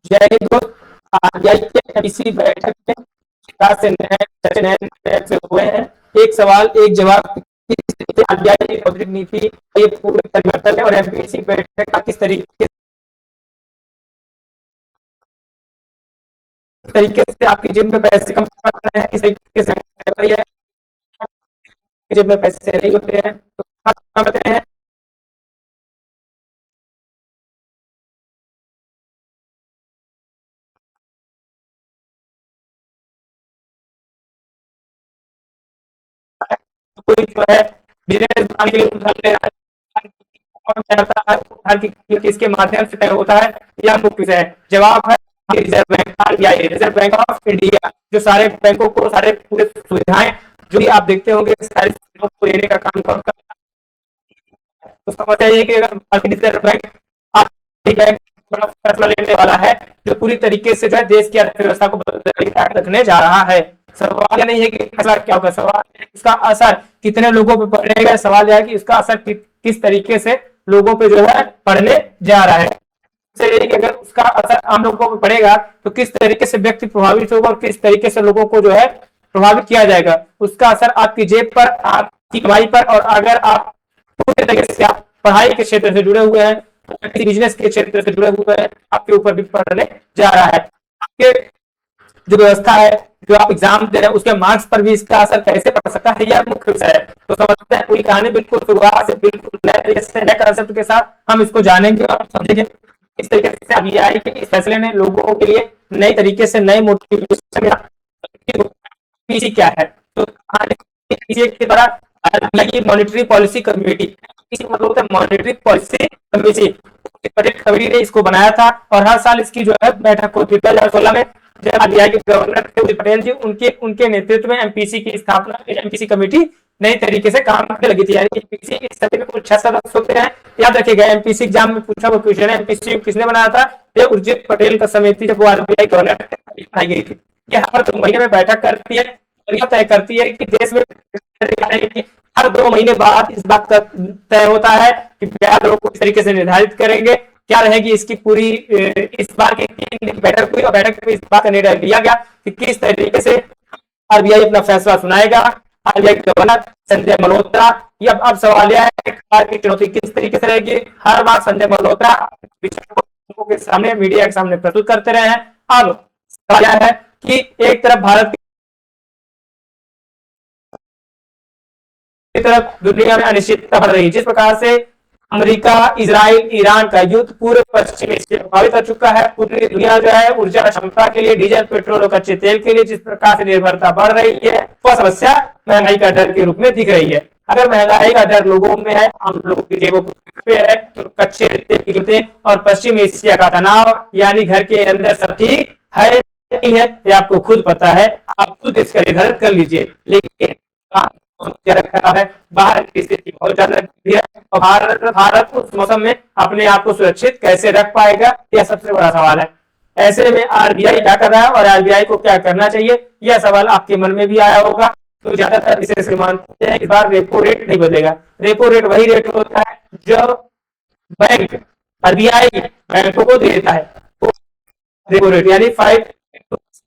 जय हिंद दोस्त। आरबीआई के इसी बैठक में विस्तार से नए चर्चे नए हुए हैं। एक सवाल एक जवाब, आरबीआई की मौद्रिक नीति ये पूरे परिवर्तन है और एमपीसी बैठक का किस तरीके से आपकी जेब में पैसे कम कर रहे हैं, किस तरीके से जेब में पैसे नहीं होते हैं तो क्या करते हैं। कोई जो है बिजनेस बनाने के लिए उधार ले रहा है, उधार की किसके माध्यम से तय होता है, यह मुख्य विषय है। जवाब है reserve bank, RBI, reserve bank of India, जो सारे बैंकों को सारे पूरे सुविधाएं जो भी आप देखते होंगे सारी सुविधाओं को देने का काम करता है। तो समझ आइए कि अगर रिजर्व बैंक बैंक बड़ा फैसला लेने वाला है जो पूरी तरीके से जो है देश की अर्थव्यवस्था को रखने जा रहा है। सवाल यह नहीं है कि फैसला क्या होगा, सवाल इसका असर कितने लोगों पर पड़ेगा, सवाल यह है कि इसका असर किस तरीके से लोगों पे जो है पड़ने जा रहा है। अगर उसका असर आम लोगों पर पड़ेगा तो किस तरीके से व्यक्ति प्रभावित होगा और किस तरीके से लोगों को जो है प्रभावित किया जाएगा, उसका असर आपकी जेब पर, आपकी कमाई पर, और अगर आप पूरे तरीके से आप पढ़ाई के क्षेत्र से जुड़े हुए हैं, बिजनेस के क्षेत्र से जुड़े हुए हैं, आपके ऊपर भी पड़ने जा रहा है। आपके जो व्यवस्था है, जो आप एग्जाम दे रहे हैं उसके मार्क्स पर भी इसका असर कैसे पड़ सकता है, यह मुख्य विषय है। तो समझते हैं पूरी कहानी बिल्कुल शुरुआत से बिल्कुल नए कंसेप्ट के साथ हम इसको जानेंगे और समझेंगे। इस तरीके से आरबीआई के इस फैसले ने लोगों के लिए नई तरीके से नए मोटिवेशन पीसी क्या है। तो पीसी के द्वारा आरबीआई की मॉनेटरी पॉलिसी कमेटी, इसी मतलब होता है मॉनेटरी पॉलिसी कमेटी, कमेटी ने इसको बनाया था और हर साल इसकी जो है बैठक होती है। 2016 में जब आरबीआई के गवर्नर थे उर्जित पटेल जी, उनके उनके नेतृत्व में एमपीसी की स्थापना, एमपीसी कमेटी नई तरीके से काम करने लगी थी। यानी एमपीसी इस सभी में कुल 6 सदस्य होते हैं। याद रखिएगा एमपीसी एग्जाम में पूछा हुआ क्वेश्चन है, एमपीसी किसने बनाया था, ये उर्जित पटेल का समिति जब वो आरबीआई गवर्नर बनाई गई थी। ये हर 2 महीने में बैठक करती है और यह तय करती है कि देश में हर 2 महीने बाद इस बात का तय होता है कि ब्याज दरों को किस तरीके से निर्धारित करेंगे, क्या रहेगी इसकी पूरी इस बार की बैठक हुई और बैठक में इस बात का निर्णय लिया गया कि किस तरीके से आरबीआई अपना फैसला सुनाएगा। आरबीआई के गवर्नर संजय मल्होत्रा, ये अब सवाल यह है कि चुनौती किस तरीके से रहेगी। हर बार संजय मल्होत्रा के सामने, मीडिया के सामने प्रस्तुत करते रहे हैं। अब सवाल यह है कि एक तरफ भारत की तरफ दुनिया में अनिश्चितता बढ़ रही है, जिस प्रकार से अमेरिका, इजराइल, ईरान का युद्ध पूरे पश्चिमी एशिया प्रभावित कर चुका है। पूरी दुनिया जो है ऊर्जा क्षमता के लिए, डीजल, पेट्रोल और कच्चे तेल के लिए जिस प्रकार से निर्भरता बढ़ रही है, वह समस्या महंगाई का डर के रूप में दिख रही है। अगर महंगाई का डर लोगों में है, आम लोगों की जेबों पे है, तो कच्चे तेल की कीमतें और पश्चिम एशिया का तनाव, यानी घर के अंदर सब ठीक है नहीं है, ये आपको खुद पता है, आप खुद इसका निर्धारण कर लीजिए। लेकिन खराब है, बाहर की स्थिति बहुत ज्यादा है और भारत उस मौसम में अपने आप को सुरक्षित कैसे रख पाएगा, यह सबसे बड़ा सवाल है। ऐसे में आरबीआई क्या कर रहा है और आरबीआई को क्या करना चाहिए, यह सवाल आपके मन में भी आया होगा। तो ज्यादातर इसे मानते हैं इस बार रेपो रेट नहीं बदलेगा। रेपो रेट वही रेट होता है जो बैंक आरबीआई बैंकों को देता है, रेपो रेट यानी 5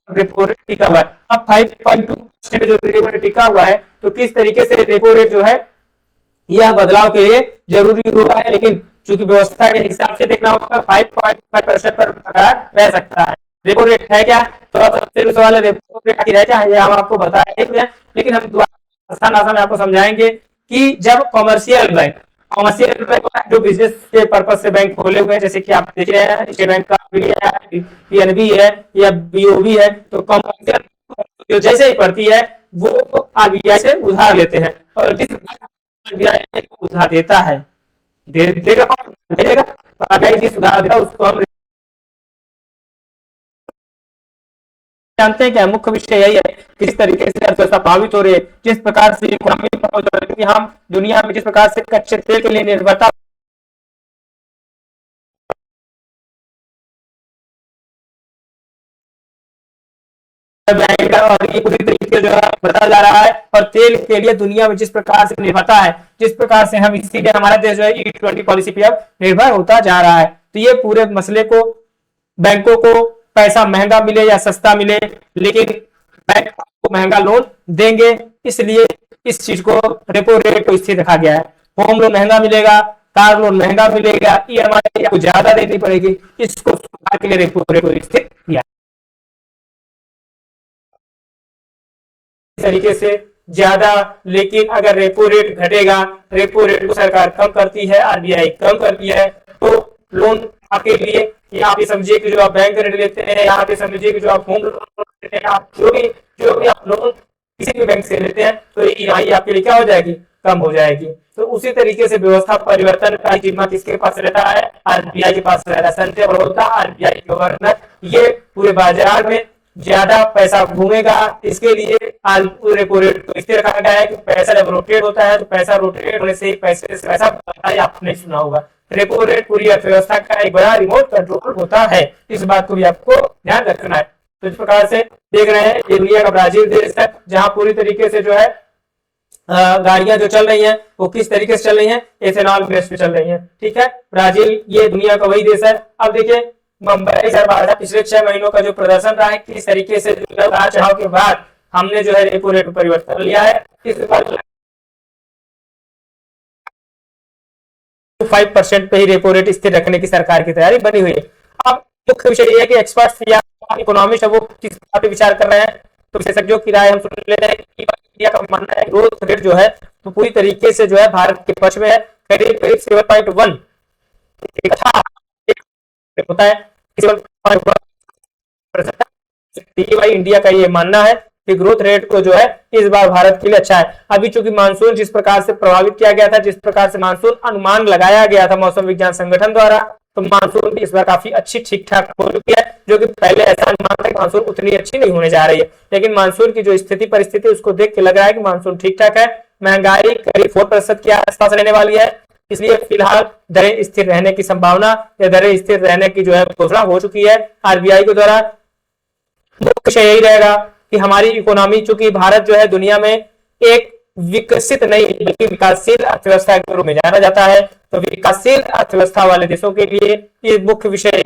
रेपो रेट टिका हुआ है। अब 5.2 जो रेपो रेट टिका हुआ है, तो किस तरीके से रेपो रेट जो है यह बदलाव के लिए जरूरी हुआ है, लेकिन चूंकि व्यवस्था के हिसाब से देखना होगा 5.5% पर रह सकता है। रेपो रेट है क्या, तो सबसे सवाल है रेपो रेट रह जाए, हम आपको बताएंगे, लेकिन हम आसान में आपको समझाएंगे कि जब कॉमर्शियल बैंक जो बिजनेस के पर्पज से बैंक खोले हुए हैं, जैसे कि आप देख रहे हैं स्टेट बैंक का भी है, पीएनबी है या बीओबी है, तो कॉमर्शियल जो जैसे ही पड़ती है वो आरबीआई से उधार लेते हैं और जिस आरबीआई को उधार देता है देगा तो आरबीआई जिस उधार देगा उसको हम जानते हैं। क्या मुख्य विषय यही है किस तरीके से अर्थव्यवस्था प्रभावित हो रही है, जिस प्रकार से इकोनॉमी हम दुनिया में जिस प्रकार से कच्चे तेल के लिए निर्भरता और ये पूरी तरीके जो है बढ़ता जा रहा है और तेल के लिए दुनिया में जिस प्रकार से निर्भरता है, जिस प्रकार से हम इसीलिए हमारा देश जो है E20 पॉलिसी पे अब निर्भर होता जा रहा है। तो ये पूरे मसले को बैंकों को पैसा महंगा मिले या सस्ता मिले, लेकिन बैंक आपको महंगा लोन देंगे, इसलिए इस चीज को रेपो रेट को स्थिर रखा गया है। होम लोन महंगा मिलेगा, कार लोन महंगा मिलेगा, ईएमआई आपको ज्यादा देनी पड़ेगी, इसको सुधार के लिए रेपो रेट को स्थिर किया इस तरीके से ज्यादा। लेकिन अगर रेपो रेट घटेगा, रेपो रेट को सरकार कम करती है, आरबीआई कम करती है, तो लोन आपके लिए, या आप ये समझिए कि जो आप बैंक ऋण लेते हैं, या आप ये समझिए कि जो आप होम लोन लेते हैं, आप जो भी आप लोन किसी भी बैंक से लेते हैं, तो ईएमआई आपके लिए क्या हो जाएगी, कम हो जाएगी। तो उसी तरीके से व्यवस्था परिवर्तन का जिम्मा किसके पास रहता है, आरबीआई के पास रहता है। संजय मल्होत्रा आरबीआई गवर्नर, ये पूरे बाजार में ज्यादा पैसा घूमेगा, इसके लिए रेपो रेट को स्थिर रखा गया है कि पैसा जब रोटेट होता है तो पैसा रोटेट होने से पैसे से पैसा बढ़ता है, आपने सुना होगा। रेपो रेट पूरी अर्थव्यवस्था का एक बड़ा रिमोट कंट्रोल होता है, इस बात को भी आपको ध्यान रखना है। तो इस प्रकार से देख रहे हैं, ये दुनिया का ब्राजील देश है जहां पूरी तरीके से जो है गाड़ियां जो चल रही हैं वो किस तरीके से चल रही हैं, एथेनॉल बेस पे चल रही हैं। ठीक है, ब्राजील ये दुनिया का वही देश है। अब देखिए मुंबई से पिछले 6 महीनों का जो प्रदर्शन रहा है, किस तरीके से चढ़ाव के बाद हमने जो है रेपो रेट परिवर्तन लिया है, इस 5% पे ही रेपो रेट स्थिर रखने की सरकार की तैयारी बनी हुई है। अब मुख्य विषय यह है कि एक्सपर्ट्स या इकोनॉमिस्ट है वो किस बात पे विचार कर रहे हैं, तो विशेषज्ञों की राय हम सुन लेते हैं। इंडिया का मानना है ग्रोथ रेट जो है तो पूरी तरीके से जो है भारत के पक्ष में है, करीब 7.1 होता है। इंडिया का ये मानना है कि ग्रोथ रेट को जो है इस बार भारत के लिए अच्छा है। अभी चूंकि मानसून जिस प्रकार से प्रभावित किया गया था, जिस प्रकार से मानसून अनुमान लगाया गया था मौसम विज्ञान संगठन द्वारा, तो मानसून भी इस बार काफी अच्छी ठीक ठाक हो चुकी है, जो कि पहले ऐसा अनुमान था कि मानसून उतनी अच्छी नहीं होने जा रही है। लेकिन मानसून की जो स्थिति परिस्थिति उसको देख के लग रहा है कि मानसून ठीक ठाक है। महंगाई करीब 4% के आसपास रहने वाली है, इसलिए फिलहाल दरें स्थिर रहने की संभावना या दरें स्थिर रहने की जो है घोषणा हो चुकी है आरबीआई के द्वारा। मुख्य यही रहेगा कि हमारी इकोनॉमी, चूंकि भारत जो है दुनिया में एक विकसित नहीं बल्कि विकासशील अर्थव्यवस्था के रूप में जाना जाता है, तो विकासशील अर्थव्यवस्था वाले देशों के लिए ये मुख्य विषय है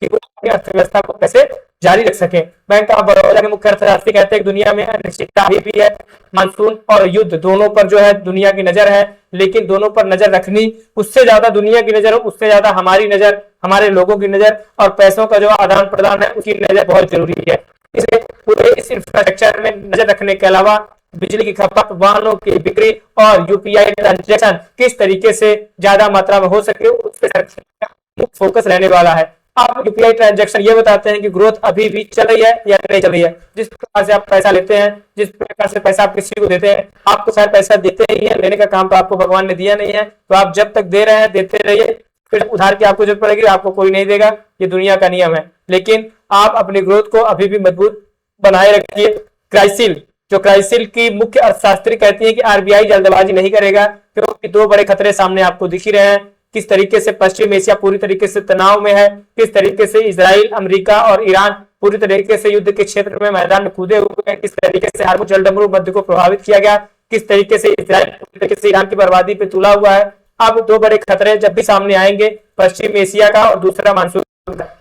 कि अर्थव्यवस्था को कैसे जारी रख सके। बैंक ऑफ बड़ौदा के मुख्य अर्थशास्त्री कहते हैं कि दुनिया में अनिश्चितता अभी भी है, मानसून और युद्ध दोनों पर जो है दुनिया की नजर है, लेकिन दोनों पर नजर रखनी, उससे ज्यादा दुनिया की नजर, उससे ज्यादा हमारी नजर, हमारे लोगों की नजर और पैसों का जो आदान प्रदान है उसकी नजर बहुत जरूरी है। इसलिए पूरे इस इंफ्रास्ट्रक्चर में नजर रखने के अलावा बिजली की खपत, वाहनों की बिक्री और यूपीआई ट्रांजैक्शन किस तरीके से ज्यादा मात्रा में हो सके, उस पर फोकस रहने वाला है। आप यूपीआई ट्रांजैक्शन ये बताते हैं कि ग्रोथ अभी भी चल रही है या नहीं चल रही है। जिस प्रकार से आप पैसा लेते हैं, जिस प्रकार से पैसा आप किसी को देते हैं, आपको शायद पैसा देते ही है, लेने का काम तो आपको भगवान ने दिया नहीं है, तो आप जब तक दे रहे हैं देते रहिए, फिर उधार की आपको जरूरत पड़ेगी आपको कोई नहीं देगा, ये दुनिया का नियम है। लेकिन आप अपनी ग्रोथ को अभी भी मजबूत बनाए रखिए। क्राइसिल की मुख्य अर्थशास्त्री कहती है कि आरबीआई जल्दबाजी नहीं करेगा, क्योंकि 2 बड़े खतरे सामने आपको दिख ही रहे हैं। किस तरीके से पश्चिम एशिया पूरी तरीके से तनाव में है, किस तरीके से इजराइल, अमेरिका और ईरान पूरी तरीके से युद्ध के क्षेत्र में मैदान में कूदे हुए हैं, किस तरीके से हार्मुज जलडमरू मध्य को प्रभावित किया गया, किस तरीके से इजराइल पूरी तरीके से ईरान की बर्बादी पे तुला हुआ है। अब 2 बड़े खतरे जब भी सामने आएंगे, पश्चिम एशिया का और दूसरा मानसून।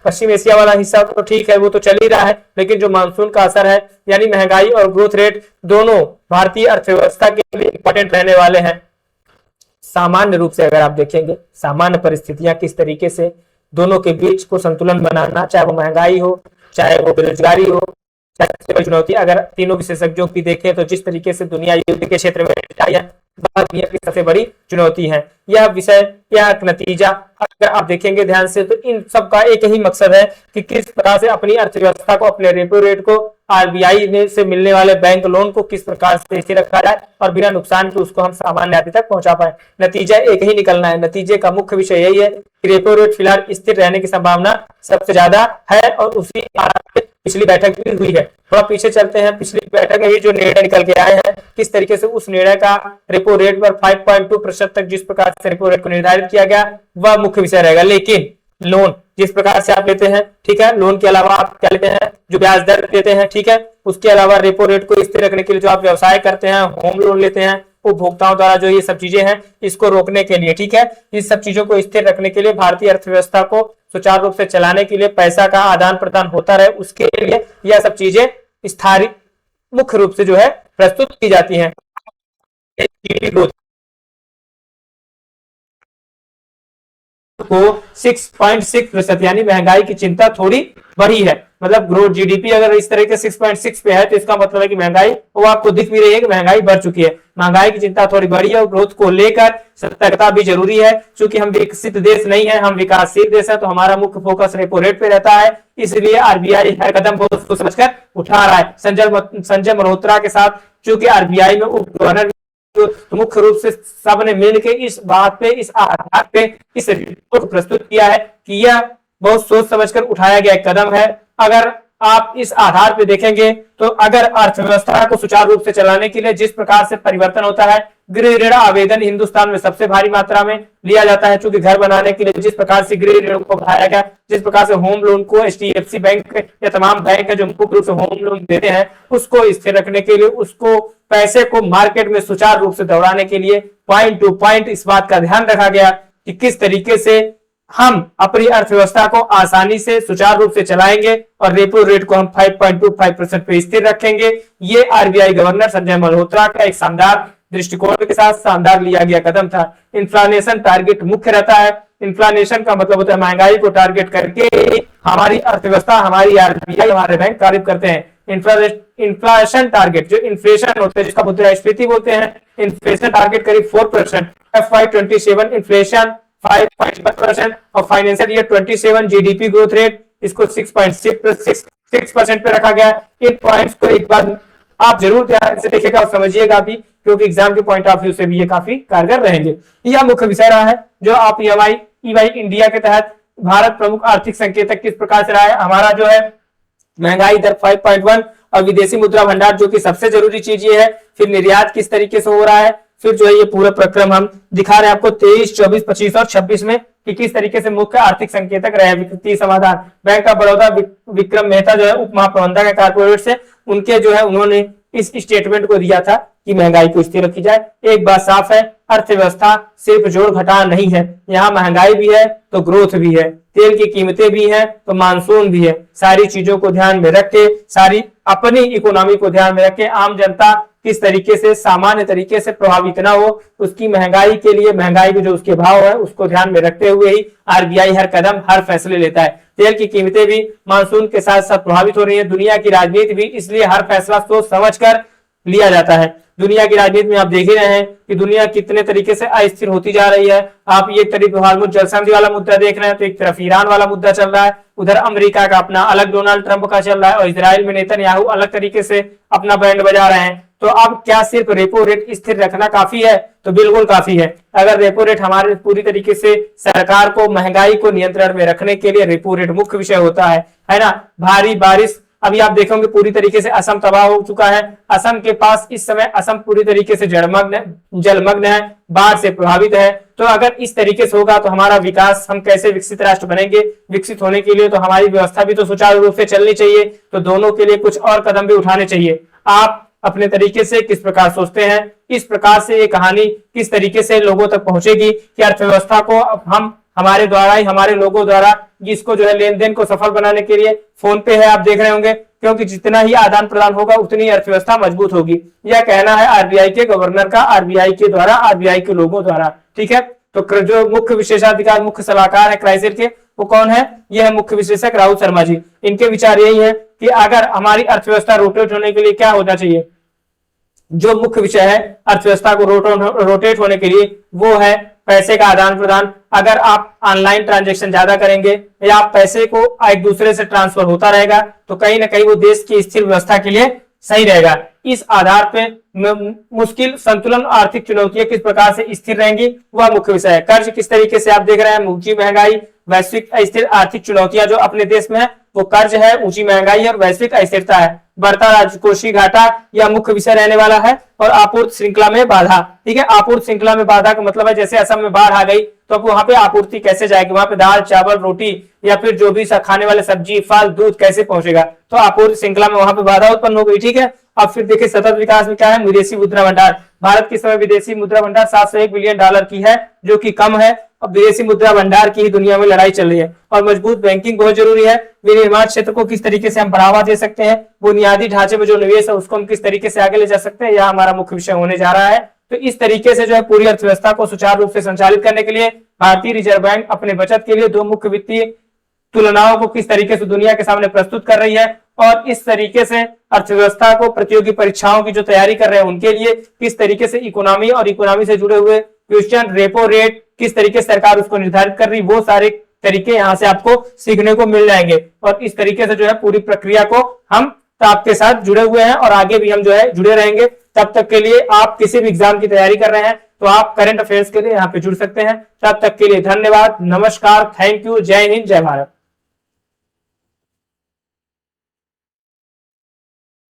पश्चिम एशिया वाला हिस्सा तो ठीक है, वो तो चल ही रहा है, लेकिन जो मानसून का असर है यानी महंगाई और ग्रोथ रेट दोनों भारतीय अर्थव्यवस्था के लिए इंपॉर्टेंट रहने वाले हैं। सामान्य रूप से अगर आप देखेंगे, सामान्य परिस्थितियां किस तरीके से दोनों के बीच को संतुलन बनाना, चाहे वो महंगाई हो, चाहे वो बेरोजगारी हो, चाहे चुनौती, अगर तीनों विशेषज्ञों की देखें तो जिस तरीके से दुनिया युद्ध के क्षेत्र में दुनिया की सबसे बड़ी चुनौती है। यह विषय, यह नतीजा अगर आप देखेंगे ध्यान से, तो इन सब का एक ही मकसद है कि किस प्रकार से अपनी अर्थव्यवस्था को, अपने रेपो रेट को, आरबीआई से मिलने वाले बैंक लोन को किस प्रकार से स्थिर रखा जाए और बिना नुकसान के उसको हम सामान्य आदमी तक पहुंचा पाए। नतीजा एक ही निकलना है। नतीजे का मुख्य विषय यही है कि रेपो रेट फिलहाल स्थिर रहने की संभावना सबसे ज्यादा है और उसी पिछली बैठक भी हुई है। थोड़ा पीछे चलते हैं, पिछली बैठक में भी जो निर्णय निकल के आए हैं, किस तरीके से उस निर्णय का रेपो रेट पर 5.2% तक जिस प्रकार से रेपो रेट को निर्धारित किया गया वह मुख्य विषय रहेगा। लेकिन लोन जिस प्रकार से आप लेते हैं, ठीक है, लोन के अलावा आप क्या लेते हैं, जो ब्याज दर देते हैं, ठीक है, उसके अलावा रेपो रेट को स्थिर रखने के लिए जो आप व्यवसाय करते हैं, होम लोन लेते हैं, उपभोक्ताओं द्वारा जो ये सब चीजें हैं इसको रोकने के लिए, ठीक है, इस सब चीजों को स्थिर रखने के लिए, भारतीय अर्थव्यवस्था को सुचारू रूप से चलाने के लिए, पैसा का आदान प्रदान होता रहे उसके लिए यह सब चीजें स्थायी मुख्य रूप से जो है प्रस्तुत की जाती हैं। को 6.6% यानी महंगाई की चिंता थोड़ी बढ़ी है। मतलब ग्रोथ जीडीपी अगर इस तरह के 6.6 पे है तो इसका मतलब है कि महंगाई वो आपको दिख भी रही है कि महंगाई बढ़ चुकी है। महंगाई की चिंता थोड़ी बढ़ी है और ग्रोथ को लेकर सतर्कता भी जरूरी है, क्योंकि हम विकसित देश नहीं है, हम विकासशील देश है, तो हमारा मुख्य फोकस रेपो रेट पे रहता है। इसलिए आरबीआई हर कदम बहुत सोच समझकर उठा रहा है। संजय मल्होत्रा के साथ चूंकि आरबीआई में उप गवर्नर तो मुख्य रूप से सबने मिलकर इस बात पे, इस आधार पे इस रिपोर्ट को प्रस्तुत किया है कि यह बहुत सोच समझकर उठाया गया कदम है। अगर आप इस आधार पे देखेंगे तो अगर अर्थव्यवस्था को सुचारू रूप से चलाने के लिए जिस प्रकार से परिवर्तन होता है, गृह ऋण आवेदन हिंदुस्तान में सबसे भारी मात्रा में लिया जाता है, क्योंकि घर बनाने के लिए जिस प्रकार से गृह ऋण को बढ़ाया गया, जिस प्रकार से होम लोन को एचडीएफसी बैंक या तमाम बैंक है जो मुख्य रूप से होम लोन देते हैं उसको स्थिर रखने के लिए, उसको पैसे को मार्केट में सुचारू रूप से दौड़ाने के लिए पॉइंट टू पॉइंट इस बात का ध्यान रखा गया कि किस तरीके से हम अपनी अर्थव्यवस्था को आसानी से सुचारू रूप से चलाएंगे और रेपो रेट को हम 5.25% पे स्थिर रखेंगे। ये आरबीआई गवर्नर संजय मल्होत्रा का एक शानदार दृष्टिकोण के साथ शानदार लिया गया कदम था। इन्फ्लेशन टारगेट मुख्य रहता है। इन्फ्लेशन का मतलब होता है महंगाई को टारगेट करके हमारी अर्थव्यवस्था, हमारी आरबीआई, हमारे बैंक कार्य करते हैं। इन्फ्लेशन टारगेट जो इन्फ्लेशन होते हैं जिसका मुद्रास्फीति बोलते हैं, इन्फ्लेशन टारगेट करीब 4%, FY27 इन्फ्लेशन 5.1% और financial year 27 GDP growth rate इसको 6.6% पे रखा गया। इन पॉइंट्स को एक बार आप जरूर ध्यान से देखिएगा और समझिएगा भी, क्योंकि एग्जाम के पॉइंट ऑफ व्यू से भी ये काफी कारगर रहेंगे। यह मुख्य विषय रहा है जो आप ईवाई इंडिया के तहत भारत प्रमुख आर्थिक संकेतक किस प्रकार से रहा है। हमारा जो है महंगाई दर 5.1 और विदेशी मुद्रा भंडार जो कि सबसे जरूरी चीज ये है, फिर निर्यात किस तरीके से हो रहा है, फिर जो है ये पूरा प्रक्रम हम दिखा रहे हैं आपको 23, 24, 25 और 26 में कि किस तरीके से मुख्य आर्थिक संकेतक रहे। वित्तीय समाधान बैंक ऑफ बड़ौदा विक्रम मेहता जो है उप महाप्रबंधक है कॉर्पोरेट से, उनके जो है उन्होंने इस स्टेटमेंट को दिया था कि महंगाई को स्थिर रखी जाए। एक बात साफ है, अर्थव्यवस्था सिर्फ जोड़ घटाव नहीं है, यहाँ महंगाई भी है तो ग्रोथ भी है, तेल की कीमतें भी हैं तो मानसून भी है। सारी चीजों को ध्यान में रख के, सारी अपनी इकोनॉमी को ध्यान में रख के आम जनता किस तरीके से सामान्य तरीके से प्रभावित ना हो, उसकी महंगाई के लिए, महंगाई के जो उसके भाव है उसको ध्यान में रखते हुए ही आरबीआई हर कदम हर फैसले लेता है। तेल की कीमतें भी मानसून के साथ साथ प्रभावित हो रही है, दुनिया की राजनीति भी, इसलिए हर फैसला सोच समझ कर लिया जाता है। दुनिया की राजनीति में आप देख ही रहे हैं कि दुनिया कितने तरीके से अस्थिर होती जा रही है। आप एक तरफ हार्मुज जलसंधि वाला मुद्दा देख रहे हैं तो एक तरफ ईरान वाला मुद्दा चल रहा है, उधर अमेरिका का अपना अलग डोनाल्ड ट्रंप का चल रहा है और इजराइल में नेतन्याहू अलग तरीके से अपना बैंड बजा रहे हैं। तो अब क्या सिर्फ रेपो रेट स्थिर रखना काफी है? तो बिल्कुल काफी है। अगर रेपो रेट हमारे पूरी तरीके से सरकार को महंगाई को नियंत्रण में रखने के लिए रेपो रेट मुख्य विषय होता है ना। भारी बारिश अभी आप देखोगे पूरी तरीके से असम तबाह हो चुका है। असम के पास इस समय असम पूरी तरीके से जलमग्न है, बाढ़ से प्रभावित है। तो अगर इस तरीके से होगा तो हमारा विकास, हम कैसे विकसित राष्ट्र बनेंगे? विकसित होने के लिए तो हमारी व्यवस्था भी तो सुचारू रूप से चलनी चाहिए, तो दोनों के लिए कुछ और कदम भी उठाने चाहिए। आप अपने तरीके से किस प्रकार सोचते हैं, इस प्रकार से ये कहानी किस तरीके से लोगों तक पहुंचेगी कि अर्थव्यवस्था को हम हमारे द्वारा ही, हमारे लोगों द्वारा जिसको जो है लेन देन को सफल बनाने के लिए फोन पे है, आप देख रहे होंगे, क्योंकि जितना ही आदान प्रदान होगा उतनी अर्थव्यवस्था मजबूत होगी। यह कहना है आरबीआई के गवर्नर का, आरबीआई के द्वारा, आरबीआई के लोगों द्वारा। ठीक है, तो जो मुख्य विशेषाधिकार, मुख्य सलाहकार है क्राइसिस के, वो कौन है? यह है मुख्य विशेषज्ञ राहुल शर्मा जी। इनके विचार यही है कि अगर हमारी अर्थव्यवस्था रोटेट होने के लिए क्या होना चाहिए, जो मुख्य विषय है अर्थव्यवस्था को रोटेट होने के लिए, वो है पैसे का आदान प्रदान। अगर आप ऑनलाइन ट्रांजैक्शन ज्यादा करेंगे या आप पैसे को एक दूसरे से ट्रांसफर होता रहेगा तो कहीं ना कहीं वो देश की स्थिर व्यवस्था के लिए सही रहेगा। इस आधार पे मुश्किल संतुलन, आर्थिक चुनौतियां किस प्रकार से स्थिर रहेंगी, वह मुख्य विषय है। कर्ज किस तरीके से आप देख रहे हैं, ऊंची महंगाई, वैश्विक अस्थिर आर्थिक चुनौतियां जो अपने देश में है वो कर्ज है, ऊंची महंगाई और वैश्विक अस्थिरता है। बढ़ता राजकोषीय घाटा यह मुख्य विषय रहने वाला है और आपूर्ति श्रृंखला में बाधा। ठीक है, आपूर्ति श्रृंखला में बाधा का मतलब है जैसे असम में बाढ़ आ गई तो अब वहां पे आपूर्ति कैसे जाएगी, वहां पे दाल चावल रोटी या फिर जो भी खाने वाले सब्जी फल दूध कैसे पहुंचेगा, तो आपूर्ति श्रृंखला में वहां पे बाधा उत्पन्न हो गई। ठीक है, अब फिर देखिए सतत विकास में क्या है, विदेशी मुद्रा भंडार। भारत की समय विदेशी मुद्रा भंडार 701 बिलियन डॉलर की है, जो कि कम है। अब विदेशी मुद्रा भंडार की ही दुनिया में लड़ाई चल रही है। और मजबूत बैंकिंग बहुत जरूरी है। विनिर्माण क्षेत्र को किस तरीके से हम बढ़ावा दे सकते हैं, बुनियादी ढांचे में जो निवेश है उसको हम किस तरीके से आगे ले जा सकते हैं, यह हमारा मुख्य विषय होने जा रहा है। तो इस तरीके से जो है पूरी अर्थव्यवस्था को सुचारू रूप से संचालित करने के लिए भारतीय रिजर्व बैंक अपने बचत के लिए दो मुख्य वित्तीय तुलनाओं को किस तरीके से दुनिया के सामने प्रस्तुत कर रही है, और इस तरीके से अर्थव्यवस्था को प्रतियोगी परीक्षाओं की जो तैयारी कर रहे हैं उनके लिए किस तरीके से इकोनॉमी और इकोनॉमी से जुड़े हुए क्वेश्चन, रेपो रेट किस तरीके से सरकार उसको निर्धारित कर रही, वो सारे तरीके यहाँ से आपको सीखने को मिल जाएंगे। और इस तरीके से जो है पूरी प्रक्रिया को हम आपके साथ जुड़े हुए हैं और आगे भी हम जो है जुड़े रहेंगे। तब तक के लिए आप किसी भी एग्जाम की तैयारी कर रहे हैं तो आप करंट अफेयर्स के लिए यहाँ पे जुड़ सकते हैं। तब तक के लिए धन्यवाद, नमस्कार, थैंक यू, जय हिंद, जय भारत।